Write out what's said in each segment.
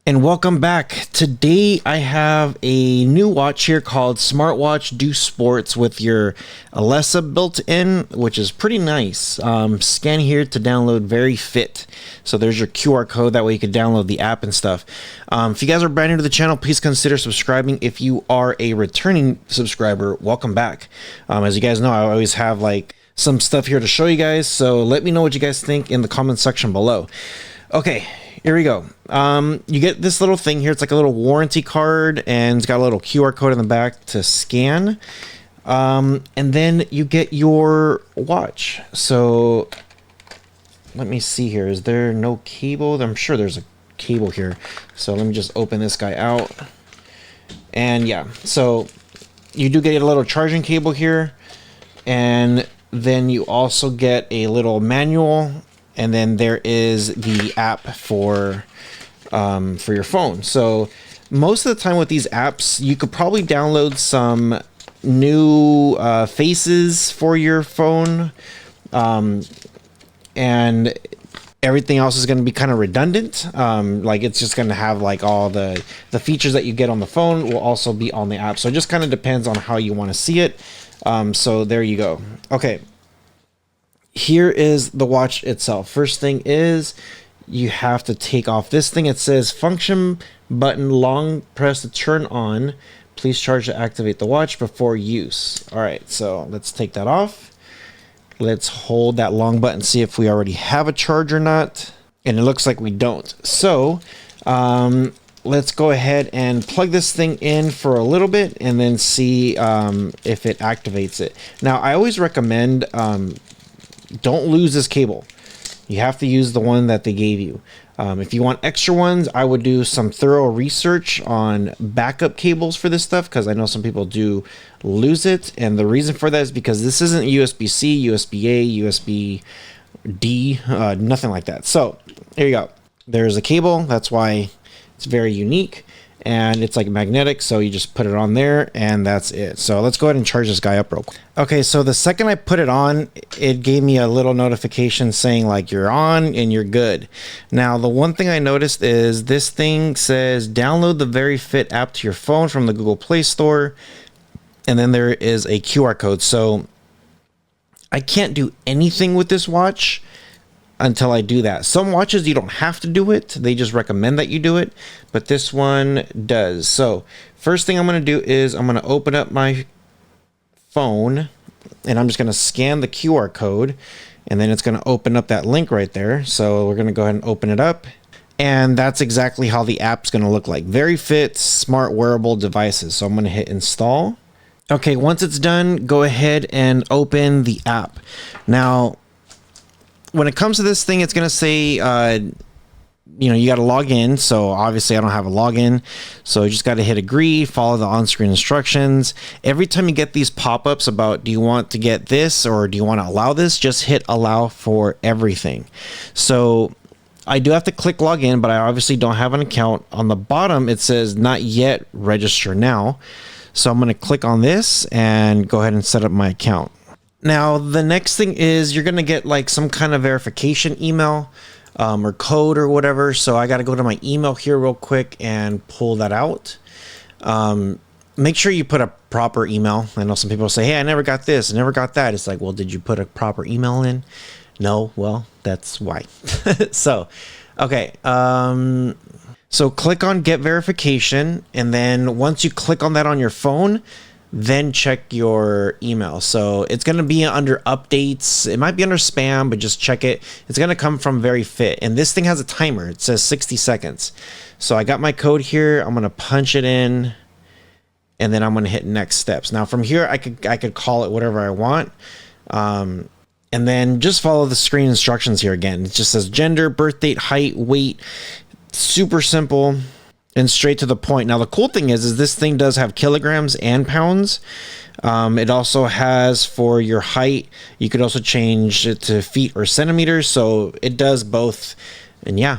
And welcome back. Today I have a new watch here called Smartwatch Do Sports with your Alexa built in, which is pretty nice. Scan here to download Very Fit. So there's your QR code, that way you can download the app and stuff. If you guys are brand new to the channel, please consider subscribing. If you are a returning subscriber, welcome back. As you guys know, I always have like some stuff here to show you guys, so let me know what you guys think in the comment section below. Okay, here we go. You get this little thing here. It's like a little warranty card, and it's got a little QR code in the back to scan. And then you get your watch. So let me see here. Is there no cable? I'm sure there's a cable here. So let me just open this guy out. And yeah, so you do get a little charging cable here. And then you also get a little manual. And then there is the app for your phone. So most of the time with these apps, you could probably download some new faces for your phone, and everything else is going to be kind of redundant. Like it's just going to have like all the features that you get on the phone will also be on the app. So it just kind of depends on how you want to see it. So there you go. Okay. Here is the watch itself. First thing is you have to take off this thing. It says function button long press to turn on. Please charge to activate the watch before use. All right, so let's take that off. Let's hold that long button, see if we already have a charge or not. And it looks like we don't. So let's go ahead and plug this thing in for a little bit and then see if it activates it. Now, I always recommend don't lose this cable. You have to use the one that they gave you. If you want extra ones, I would do some thorough research on backup cables for this stuff, because I know some people do lose it. And the reason for that is because this isn't USB-C, USB-A, USB-D, nothing like that. So here you go. There's a cable. That's why it's very unique. And it's like magnetic, so you just put it on there and that's it. So let's go ahead and charge this guy up real quick. Okay, so the second I put it on, it gave me a little notification saying like you're on and you're good. Now, the one thing I noticed is this thing says download the Very Fit app to your phone from the Google Play Store. And then there is a QR code. So I can't do anything with this watch until I do that. Some watches you don't have to do it, they just recommend that you do it, but this one does. So first thing I'm going to do is I'm going to open up my phone and I'm just going to scan the QR code, and then it's going to open up that link right there. So we're going to go ahead and open it up, and that's exactly how the app's going to look like. Very Fit smart wearable devices. So I'm going to hit install. Okay, once it's done, go ahead and open the app. Now when it comes to this thing, it's going to say, you got to log in. So obviously I don't have a login. So you just got to hit agree, follow the on-screen instructions. Every time you get these pop-ups about, do you want to get this or do you want to allow this? Just hit allow for everything. So I do have to click login, but I obviously don't have an account. On the bottom, it says not yet, register now. So I'm going to click on this and go ahead and set up my account. Now, the next thing is you're going to get like some kind of verification email or code or whatever. So I got to go to my email here real quick and pull that out. Make sure you put a proper email. I know some people say, hey, I never got this, I never got that. It's like, well, did you put a proper email in? No. Well, that's why. So, okay. So click on get verification. And then once you click on that on your phone, then check your email. So it's going to be under updates. It might be under spam, but just check it. It's going to come from Very Fit. And this thing has a timer. It says 60 seconds. So I got my code here. I'm going to punch it in, and then I'm going to hit next steps. Now from here, I could call it whatever I want. And then just follow the screen instructions here again. It just says gender, birth date, height, weight. Super simple and straight to the point. Now the cool thing is this thing does have kilograms and pounds. It also has for your height. You could also change it to feet or centimeters. So it does both. And yeah,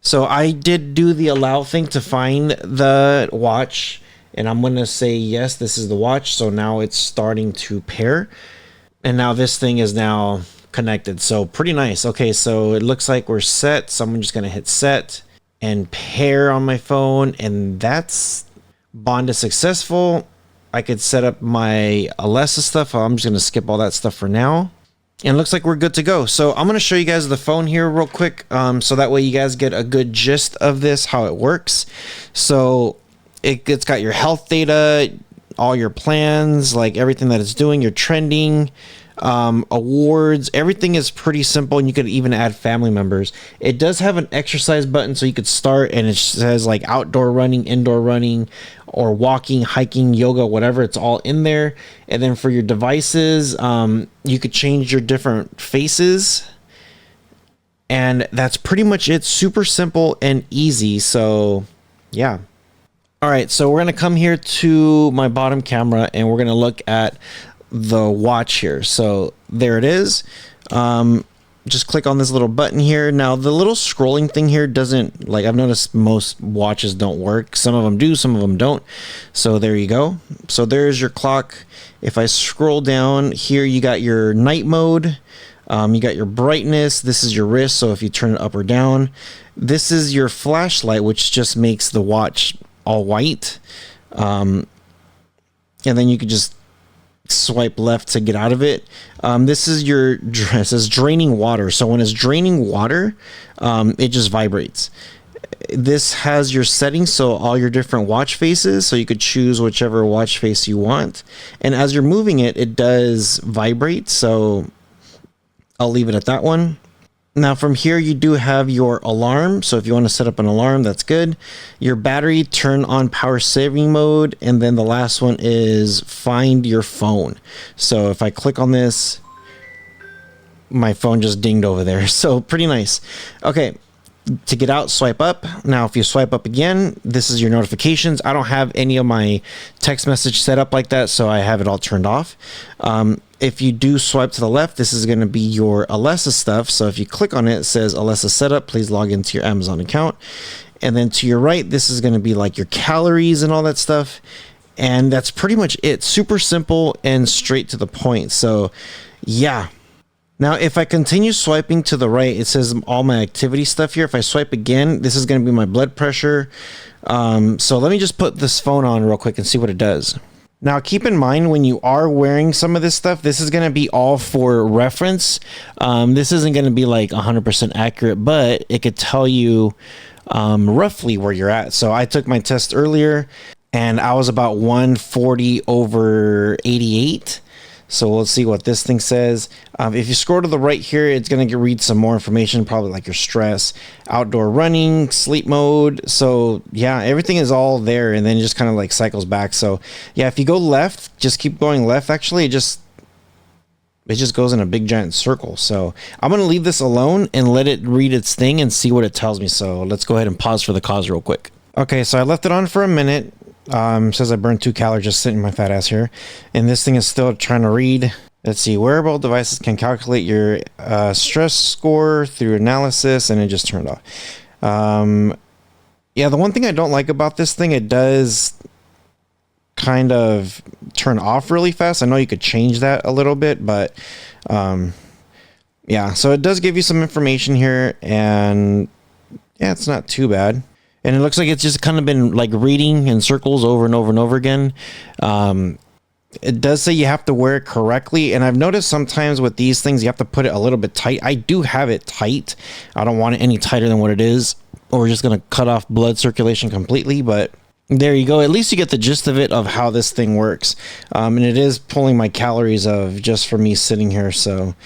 so I did do the allow thing to find the watch, and I'm going to say, yes, this is the watch. So now it's starting to pair, and now this thing is now connected. So pretty nice. Okay, so it looks like we're set. So I'm just going to hit set. and pair on my phone, and that's bond is successful. I could set up my Alexa stuff. I'm just going to skip all that stuff for now. And it looks like we're good to go. So I'm going to show you guys the phone here real quick, so that way you guys get a good gist of this, how it works. So it's got your health data, all your plans, like everything that it's doing, your trending, awards, everything is pretty simple, and you could even add family members. It does have an exercise button, so you could start, and it says like outdoor running, indoor running, or walking, hiking, yoga, whatever. It's all in there. And then for your devices, you could change your different faces, and that's pretty much it. Super simple and easy. So yeah. All right, so we're gonna come here to my bottom camera, and we're gonna look at the watch here. So there it is. Just click on this little button here. Now the little scrolling thing here doesn't, like, I've noticed most watches don't work. Some of them do, some of them don't. So there you go. So there's your clock. If I scroll down here, you got your night mode. You got your brightness. This is your wrist, so if you turn it up or down. This is your flashlight, which just makes the watch all white. And then you could just swipe left to get out of it. This is your, it says draining water. So when it's draining water, it just vibrates. This has your settings, so all your different watch faces, so you could choose whichever watch face you want. And as you're moving it, it does vibrate, so I'll leave it at that one. Now from here, you do have your alarm. So if you want to set up an alarm, that's good. Your battery, turn on power saving mode. And then the last one is find your phone. So if I click on this, my phone just dinged over there. So pretty nice. Okay. To get out, swipe up. Now, if you swipe up again, this is your notifications. I don't have any of my text message set up like that, so I have it all turned off. If you do swipe to the left, this is going to be your Alexa stuff. So if you click on it, it says Alexa setup. Please log into your Amazon account. And then to your right, this is going to be like your calories and all that stuff. And that's pretty much it. Super simple and straight to the point. So yeah. Now, if I continue swiping to the right, it says all my activity stuff here. If I swipe again, this is going to be my blood pressure. So let me just put this phone on real quick and see what it does. Now, keep in mind, when you are wearing some of this stuff, this is going to be all for reference. This isn't going to be like 100% accurate, but it could tell you roughly where you're at. So I took my test earlier, and I was about 140/88. So let's see what this thing says. If you scroll to the right here, it's going to read some more information, probably like your stress, outdoor running, sleep mode. So yeah, everything is all there, and then it just kind of like cycles back. So yeah, if you go left, just keep going left. Actually, it just goes in a big giant circle. So I'm going to leave this alone and let it read its thing and see what it tells me. So let's go ahead and pause for the cause real quick. Okay, so I left it on for a minute. Says I burned 2 calories just sitting my fat ass here, and this thing is still trying to read. Let's see, wearable devices can calculate your stress score through analysis, and it just turned off. Yeah, the one thing I don't like about this thing, it does kind of turn off really fast. I know you could change that a little bit, but yeah, so it does give you some information here, and yeah, it's not too bad. And it looks like it's just kind of been like reading in circles over and over and over again. It does say you have to wear it correctly. And I've noticed sometimes with these things, you have to put it a little bit tight. I do have it tight. I don't want it any tighter than what it is, or we're just going to cut off blood circulation completely. But there you go. At least you get the gist of it, of how this thing works. And it is pulling my calories of just for me sitting here. So,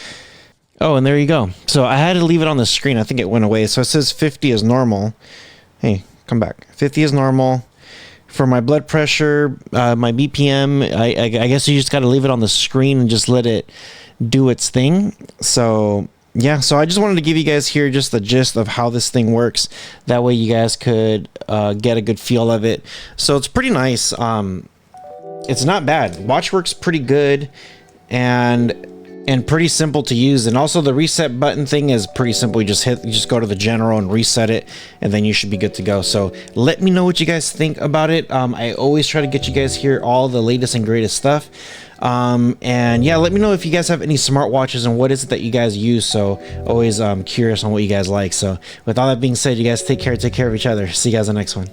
oh, and there you go. So I had to leave it on the screen. I think it went away. So it says 50 is normal. Hey, come back. 50 is normal. For my blood pressure, my BPM, I guess you just got to leave it on the screen and just let it do its thing. So yeah, so I just wanted to give you guys here just the gist of how this thing works. That way you guys could get a good feel of it. So it's pretty nice. It's not bad. Watch works pretty good. And and pretty simple to use. And also the reset button thing is pretty simple. You just go to the general and reset it, and then you should be good to go. So let me know what you guys think about it. I always try to get you guys here all the latest and greatest stuff. And yeah, let me know if you guys have any smartwatches and what is it that you guys use. So always curious on what you guys like. So with all that being said, you guys take care of each other. See you guys in the next one.